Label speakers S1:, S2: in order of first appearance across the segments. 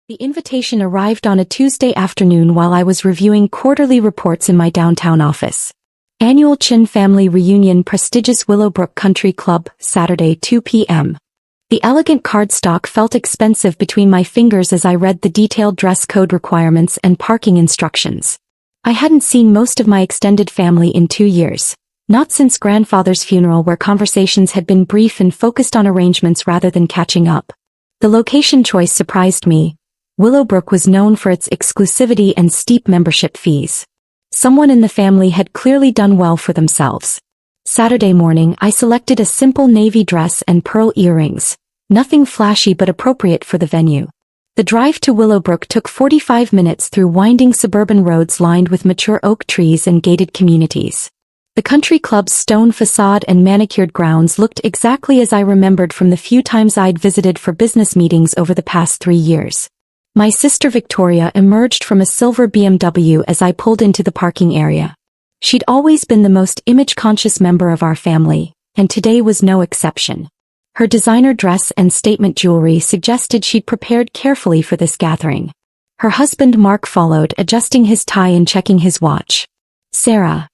S1: The invitation arrived on a Tuesday afternoon while I was reviewing quarterly reports in my downtown office. Annual Chin Family Reunion, prestigious Willowbrook Country Club, Saturday 2 p.m. The elegant cardstock felt expensive between my fingers as I read the detailed dress code requirements and parking instructions. I hadn't seen most of my extended family in 2 years, not since grandfather's funeral, where conversations had been brief and focused on arrangements rather than catching up. The location choice surprised me. Willowbrook was known for its exclusivity and steep membership fees. Someone in the family had clearly done well for themselves. Saturday morning, I selected a simple navy dress and pearl earrings, nothing flashy but appropriate for the venue. The drive to Willowbrook took 45 minutes through winding suburban roads lined with mature oak trees and gated communities. The country club's stone facade and manicured grounds looked exactly as I remembered from the few times I'd visited for business meetings over the past 3 years. My sister Victoria emerged from a silver BMW as I pulled into the parking area. She'd always been the most image-conscious member of our family, and today was no exception. Her designer dress and statement jewelry suggested she'd prepared carefully for this gathering. Her husband Mark followed, adjusting his tie and checking his watch. "Sarah,"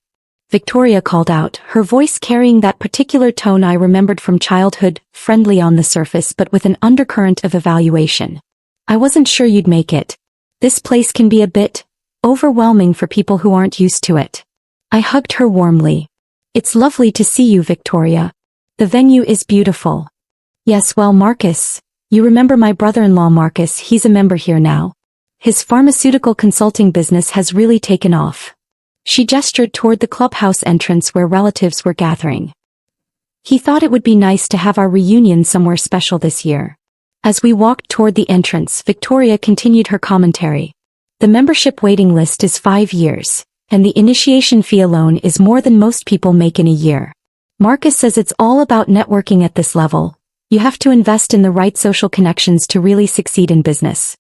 S1: Victoria called out, her voice carrying that particular tone I remembered from childhood, friendly on the surface but with an undercurrent of evaluation. "I wasn't sure you'd make it. This place can be a bit overwhelming for people who aren't used to it." I hugged her warmly. "It's lovely to see you, Victoria. The venue is beautiful." "Yes, well, Marcus, you remember my brother-in-law Marcus, he's a member here now. His pharmaceutical consulting business has really taken off." She gestured toward the clubhouse entrance where relatives were gathering. "He thought it would be nice to have our reunion somewhere special this year." As we walked toward the entrance, Victoria continued her commentary. "The membership waiting list is 5 years, and the initiation fee alone is more than most people make in a year. Marcus says it's all about networking at this level. You have to invest in the right social connections to really succeed in business."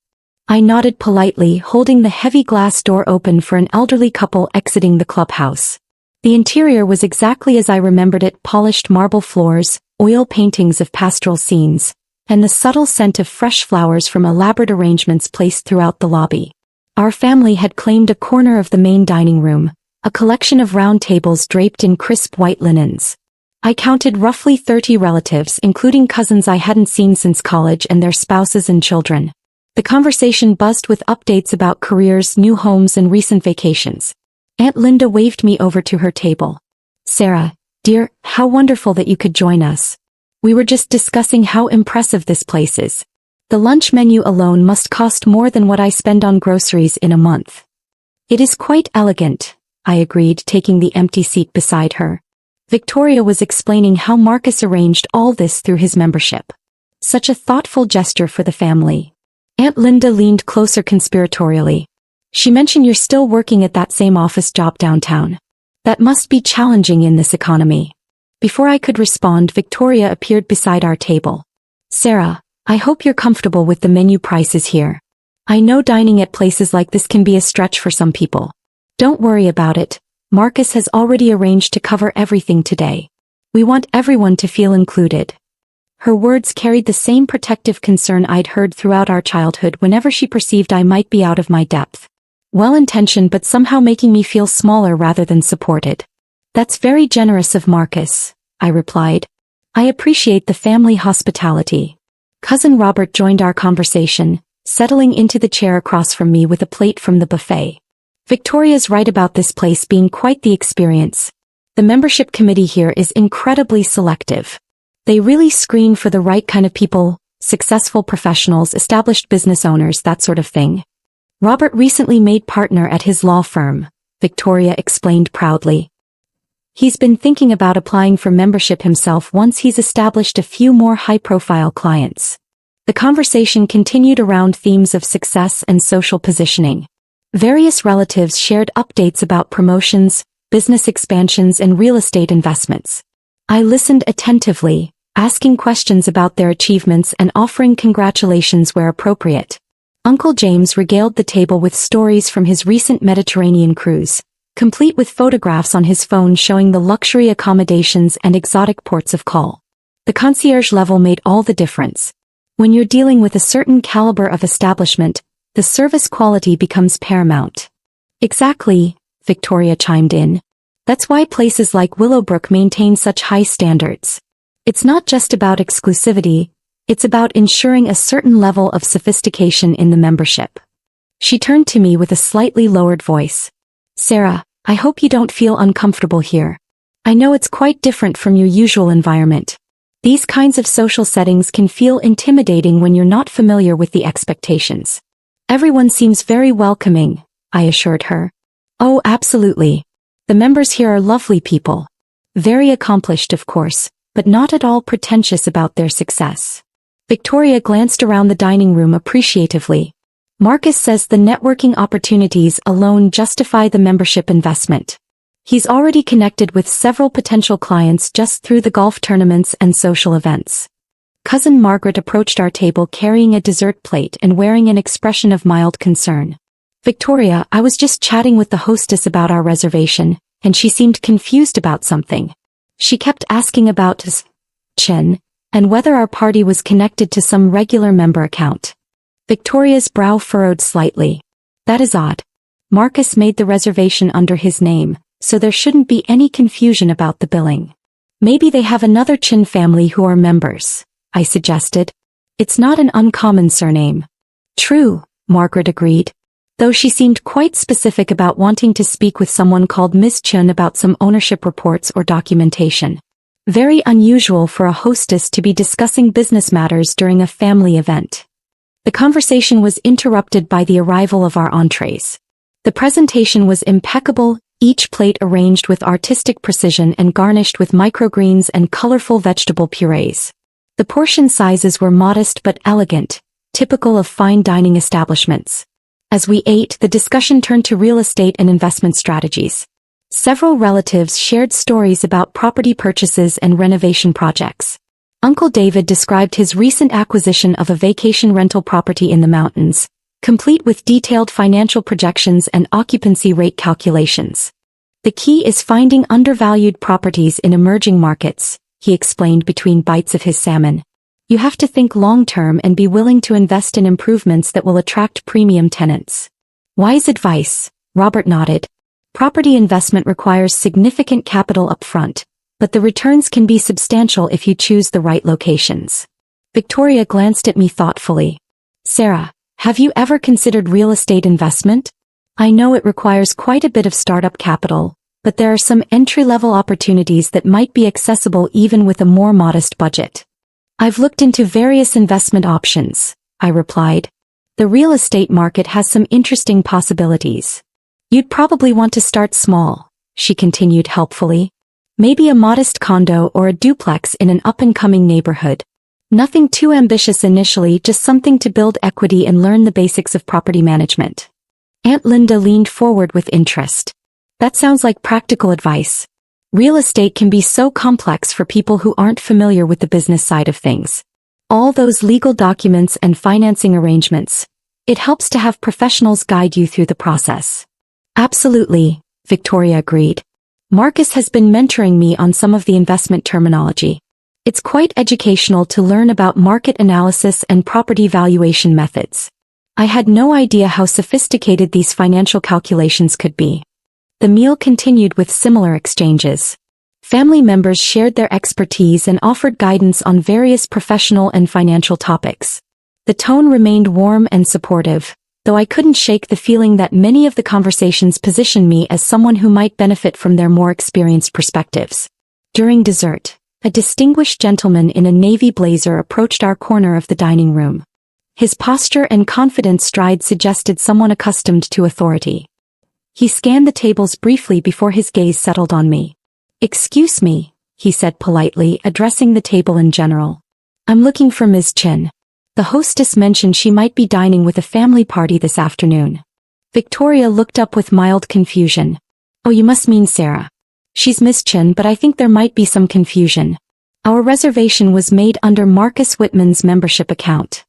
S1: I nodded politely, holding the heavy glass door open for an elderly couple exiting the clubhouse. The interior was exactly as I remembered it: polished marble floors, oil paintings of pastoral scenes, and the subtle scent of fresh flowers from elaborate arrangements placed throughout the lobby. Our family had claimed a corner of the main dining room, a collection of round tables draped in crisp white linens. I counted roughly 30 relatives, including cousins I hadn't seen since college and their spouses and children. The conversation buzzed with updates about careers, new homes, and recent vacations. Aunt Linda waved me over to her table. "Sarah, dear, how wonderful that you could join us. We were just discussing how impressive this place is. The lunch menu alone must cost more than what I spend on groceries in a month." "It is quite elegant," I agreed, taking the empty seat beside her. Victoria was explaining how Marcus arranged all this through his membership. Such a thoughtful gesture for the family. Aunt Linda leaned closer conspiratorially. "She mentioned you're still working at that same office job downtown. That must be challenging in this economy." Before I could respond, Victoria appeared beside our table. "Sarah, I hope you're comfortable with the menu prices here. I know dining at places like this can be a stretch for some people. Don't worry about it. Marcus has already arranged to cover everything today. We want everyone to feel included." Her words carried the same protective concern I'd heard throughout our childhood whenever she perceived I might be out of my depth. Well-intentioned but somehow making me feel smaller rather than supported. "That's very generous of Marcus," I replied. "I appreciate the family hospitality." Cousin Robert joined our conversation, settling into the chair across from me with a plate from the buffet. Victoria's right about this place being quite the experience. The membership committee here is incredibly selective. They really screen for the right kind of people, successful professionals, established business owners, that sort of thing. "Robert recently made partner at his law firm," Victoria explained proudly. "He's been thinking about applying for membership himself once he's established a few more high-profile clients." The conversation continued around themes of success and social positioning. Various relatives shared updates about promotions, business expansions, and real estate investments. I listened attentively, asking questions about their achievements and offering congratulations where appropriate. Uncle James regaled the table with stories from his recent Mediterranean cruise, complete with photographs on his phone showing the luxury accommodations and exotic ports of call. The concierge level made all the difference. When you're dealing with a certain caliber of establishment, the service quality becomes paramount. Exactly, Victoria chimed in. That's why places like Willowbrook maintain such high standards. It's not just about exclusivity, it's about ensuring a certain level of sophistication in the membership. She turned to me with a slightly lowered voice. Sarah, I hope you don't feel uncomfortable here. I know it's quite different from your usual environment. These kinds of social settings can feel intimidating when you're not familiar with the expectations. Everyone seems very welcoming, I assured her. Oh, absolutely. The members here are lovely people. Very accomplished, of course, but not at all pretentious about their success. Victoria glanced around the dining room appreciatively. Marcus says the networking opportunities alone justify the membership investment. He's already connected with several potential clients just through the golf tournaments and social events. Cousin Margaret approached our table carrying a dessert plate and wearing an expression of mild concern. Victoria, I was just chatting with the hostess about our reservation, and she seemed confused about something. She kept asking about Chen, and whether our party was connected to some regular member account. Victoria's brow furrowed slightly. That is odd. Marcus made the reservation under his name, so there shouldn't be any confusion about the billing. Maybe they have another Chin family who are members, I suggested. It's not an uncommon surname. True, Margaret agreed, though she seemed quite specific about wanting to speak with someone called Ms. Chun about some ownership reports or documentation. Very unusual for a hostess to be discussing business matters during a family event. The conversation was interrupted by the arrival of our entrees. The presentation was impeccable, each plate arranged with artistic precision and garnished with microgreens and colorful vegetable purees. The portion sizes were modest but elegant, typical of fine dining establishments. As we ate, the discussion turned to real estate and investment strategies. Several relatives shared stories about property purchases and renovation projects. Uncle David described his recent acquisition of a vacation rental property in the mountains, complete with detailed financial projections and occupancy rate calculations. The key is finding undervalued properties in emerging markets, he explained between bites of his salmon. You have to think long-term and be willing to invest in improvements that will attract premium tenants. Wise advice, Robert nodded. Property investment requires significant capital upfront, but the returns can be substantial if you choose the right locations. Victoria glanced at me thoughtfully. Sarah, have you ever considered real estate investment? I know it requires quite a bit of startup capital, but there are some entry-level opportunities that might be accessible even with a more modest budget. I've looked into various investment options, I replied. The real estate market has some interesting possibilities. You'd probably want to start small, she continued helpfully. Maybe a modest condo or a duplex in an up-and-coming neighborhood. Nothing too ambitious initially, just something to build equity and learn the basics of property management. Aunt Linda leaned forward with interest. That sounds like practical advice. Real estate can be so complex for people who aren't familiar with the business side of things. All those legal documents and financing arrangements. It helps to have professionals guide you through the process. Absolutely, Victoria agreed. Marcus has been mentoring me on some of the investment terminology. It's quite educational to learn about market analysis and property valuation methods. I had no idea how sophisticated these financial calculations could be. The meal continued with similar exchanges. Family members shared their expertise and offered guidance on various professional and financial topics. The tone remained warm and supportive, though I couldn't shake the feeling that many of the conversations positioned me as someone who might benefit from their more experienced perspectives. During dessert, a distinguished gentleman in a navy blazer approached our corner of the dining room. His posture and confident stride suggested someone accustomed to authority. He scanned the tables briefly before his gaze settled on me. Excuse me, he said politely, addressing the table in general. I'm looking for Ms. Chen. The hostess mentioned she might be dining with a family party this afternoon. Victoria looked up with mild confusion. Oh, you must mean Sarah. She's Miss Chen, but I think there might be some confusion. Our reservation was made under Marcus Whitman's membership account.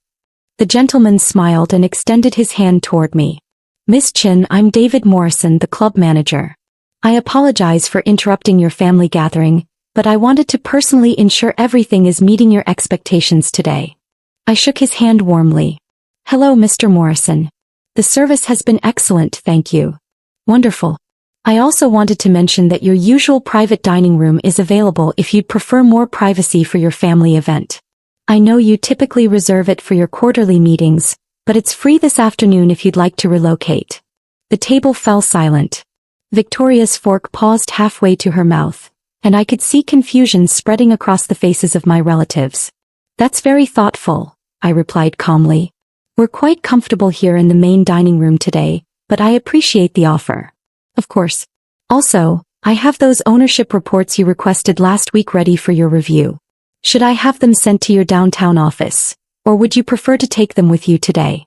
S1: The gentleman smiled and extended his hand toward me. Miss Chen, I'm David Morrison, the club manager. I apologize for interrupting your family gathering, but I wanted to personally ensure everything is meeting your expectations today. I shook his hand warmly. Hello, Mr. Morrison. The service has been excellent, thank you. Wonderful. I also wanted to mention that your usual private dining room is available if you'd prefer more privacy for your family event. I know you typically reserve it for your quarterly meetings, but it's free this afternoon if you'd like to relocate. The table fell silent. Victoria's fork paused halfway to her mouth, and I could see confusion spreading across the faces of my relatives. That's very thoughtful, I replied calmly. We're quite comfortable here in the main dining room today, but I appreciate the offer. Of course. Also, I have those ownership reports you requested last week ready for your review. Should I have them sent to your downtown office, or would you prefer to take them with you today?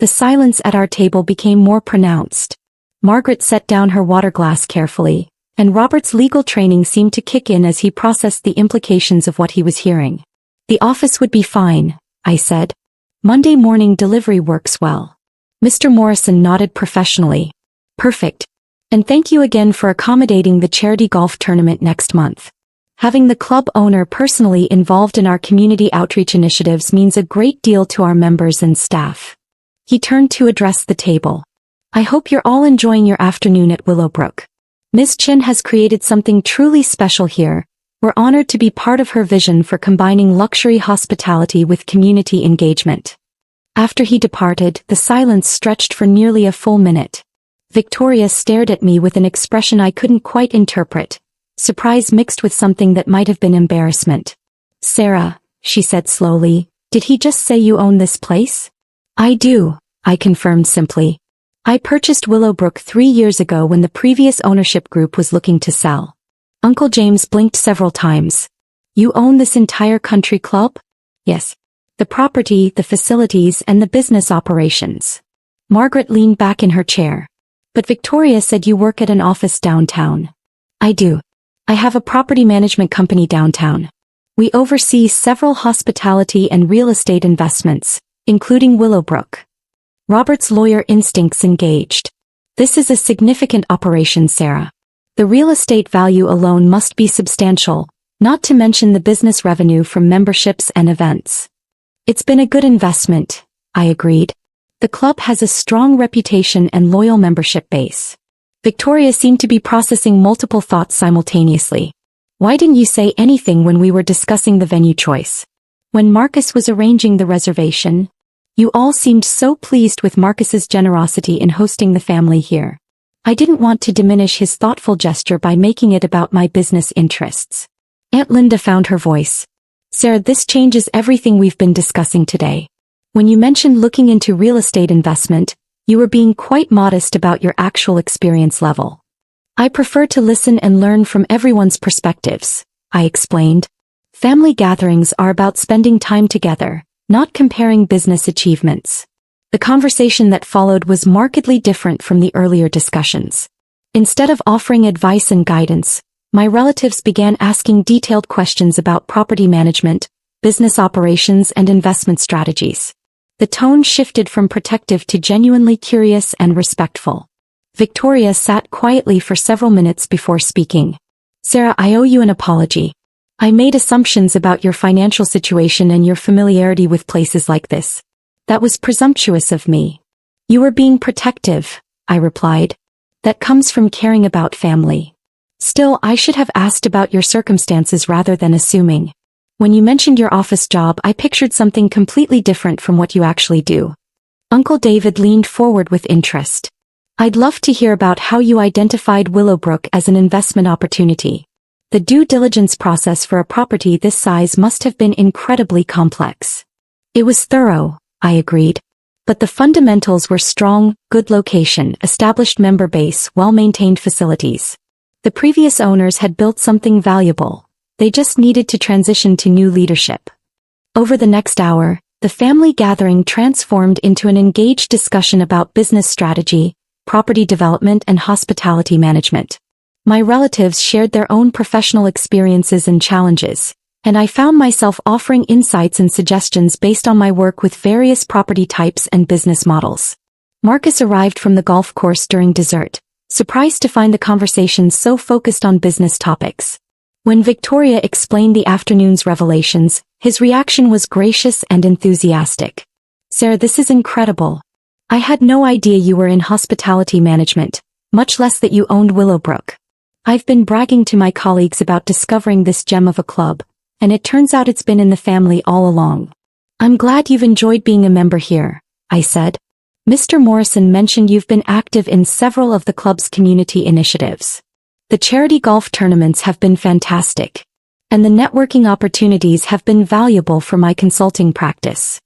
S1: The silence at our table became more pronounced. Margaret set down her water glass carefully, and Robert's legal training seemed to kick in as he processed the implications of what he was hearing. The office would be fine, I said. Monday morning delivery works well. Mr. Morrison nodded professionally. Perfect. And thank you again for accommodating the charity golf tournament next month. Having the club owner personally involved in our community outreach initiatives means a great deal to our members and staff. He turned to address the table. I hope you're all enjoying your afternoon at Willowbrook. Ms. Chin has created something truly special here. We're honored to be part of her vision for combining luxury hospitality with community engagement. After he departed, the silence stretched for nearly a full minute. Victoria stared at me with an expression I couldn't quite interpret, surprise mixed with something that might have been embarrassment. Sarah, she said slowly, did he just say you own this place? I do, I confirmed simply. I purchased Willowbrook 3 years ago when the previous ownership group was looking to sell. Uncle James blinked several times. You own this entire country club? Yes. The property, the facilities, and the business operations. Margaret leaned back in her chair. But Victoria said you work at an office downtown. I do. I have a property management company downtown. We oversee several hospitality and real estate investments, including Willowbrook. Robert's lawyer instincts engaged. This is a significant operation, Sarah. The real estate value alone must be substantial, not to mention the business revenue from memberships and events. It's been a good investment, I agreed. The club has a strong reputation and loyal membership base. Victoria seemed to be processing multiple thoughts simultaneously. Why didn't you say anything when we were discussing the venue choice? When Marcus was arranging the reservation? You all seemed so pleased with Marcus's generosity in hosting the family here. I didn't want to diminish his thoughtful gesture by making it about my business interests. Aunt Linda found her voice. Sarah, this changes everything we've been discussing today. When you mentioned looking into real estate investment, you were being quite modest about your actual experience level. I prefer to listen and learn from everyone's perspectives, I explained. Family gatherings are about spending time together, not comparing business achievements. The conversation that followed was markedly different from the earlier discussions. Instead of offering advice and guidance, my relatives began asking detailed questions about property management, business operations, and investment strategies. The tone shifted from protective to genuinely curious and respectful. Victoria sat quietly for several minutes before speaking. Sarah, I owe you an apology. I made assumptions about your financial situation and your familiarity with places like this. That was presumptuous of me. You were being protective, I replied. That comes from caring about family. Still, I should have asked about your circumstances rather than assuming. When you mentioned your office job, I pictured something completely different from what you actually do. Uncle David leaned forward with interest. I'd love to hear about how you identified Willowbrook as an investment opportunity. The due diligence process for a property this size must have been incredibly complex. It was thorough, I agreed. But the fundamentals were strong, good location, established member base, well-maintained facilities. The previous owners had built something valuable. They just needed to transition to new leadership. Over the next hour, the family gathering transformed into an engaged discussion about business strategy, property development, and hospitality management. My relatives shared their own professional experiences and challenges, and I found myself offering insights and suggestions based on my work with various property types and business models. Marcus arrived from the golf course during dessert, surprised to find the conversation so focused on business topics. When Victoria explained the afternoon's revelations, his reaction was gracious and enthusiastic. "Sarah, this is incredible. I had no idea you were in hospitality management, much less that you owned Willowbrook. I've been bragging to my colleagues about discovering this gem of a club, and it turns out it's been in the family all along. I'm glad you've enjoyed being a member here," I said. "Mr. Morrison mentioned you've been active in several of the club's community initiatives. The charity golf tournaments have been fantastic, and the networking opportunities have been valuable for my consulting practice."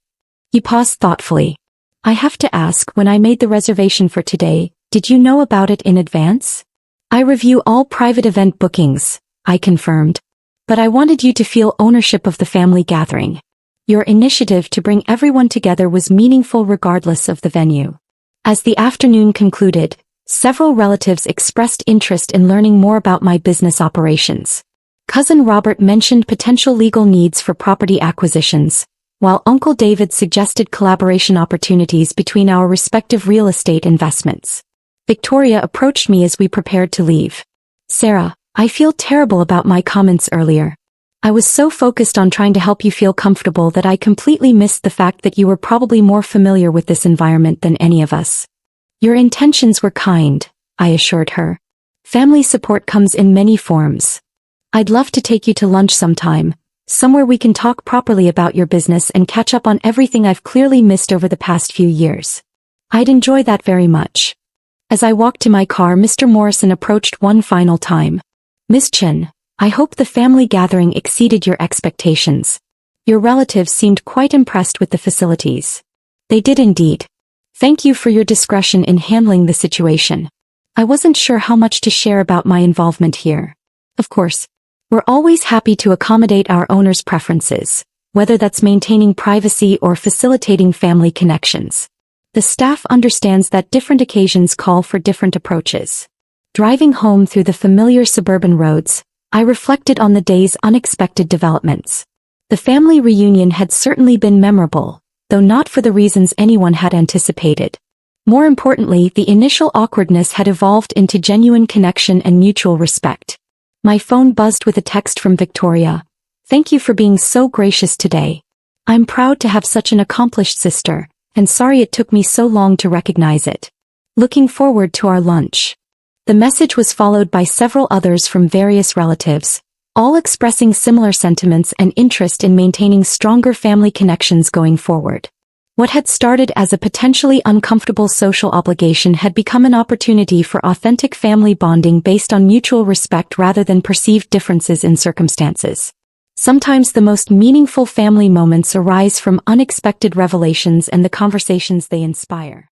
S1: He paused thoughtfully. "I have to ask, when I made the reservation for today, did you know about it in advance?" "I review all private event bookings," I confirmed. "But I wanted you to feel ownership of the family gathering. Your initiative to bring everyone together was meaningful regardless of the venue." As the afternoon concluded, several relatives expressed interest in learning more about my business operations. Cousin Robert mentioned potential legal needs for property acquisitions, while Uncle David suggested collaboration opportunities between our respective real estate investments. Victoria approached me as we prepared to leave. "Sarah, I feel terrible about my comments earlier. I was so focused on trying to help you feel comfortable that I completely missed the fact that you were probably more familiar with this environment than any of us." "Your intentions were kind," I assured her. "Family support comes in many forms. I'd love to take you to lunch sometime, somewhere we can talk properly about your business and catch up on everything I've clearly missed over the past few years. I'd enjoy that very much." As I walked to my car, Mr. Morrison approached one final time. "Miss Chen, I hope the family gathering exceeded your expectations. Your relatives seemed quite impressed with the facilities." "They did indeed. Thank you for your discretion in handling the situation. I wasn't sure how much to share about my involvement here. Of course, we're always happy to accommodate our owners' preferences, whether that's maintaining privacy or facilitating family connections. The staff understands that different occasions call for different approaches." Driving home through the familiar suburban roads, I reflected on the day's unexpected developments. The family reunion had certainly been memorable, though not for the reasons anyone had anticipated. More importantly, the initial awkwardness had evolved into genuine connection and mutual respect. My phone buzzed with a text from Victoria. "Thank you for being so gracious today. I'm proud to have such an accomplished sister, and sorry it took me so long to recognize it. Looking forward to our lunch." The message was followed by several others from various relatives, all expressing similar sentiments and interest in maintaining stronger family connections going forward. What had started as a potentially uncomfortable social obligation had become an opportunity for authentic family bonding based on mutual respect rather than perceived differences in circumstances. Sometimes the most meaningful family moments arise from unexpected revelations and the conversations they inspire.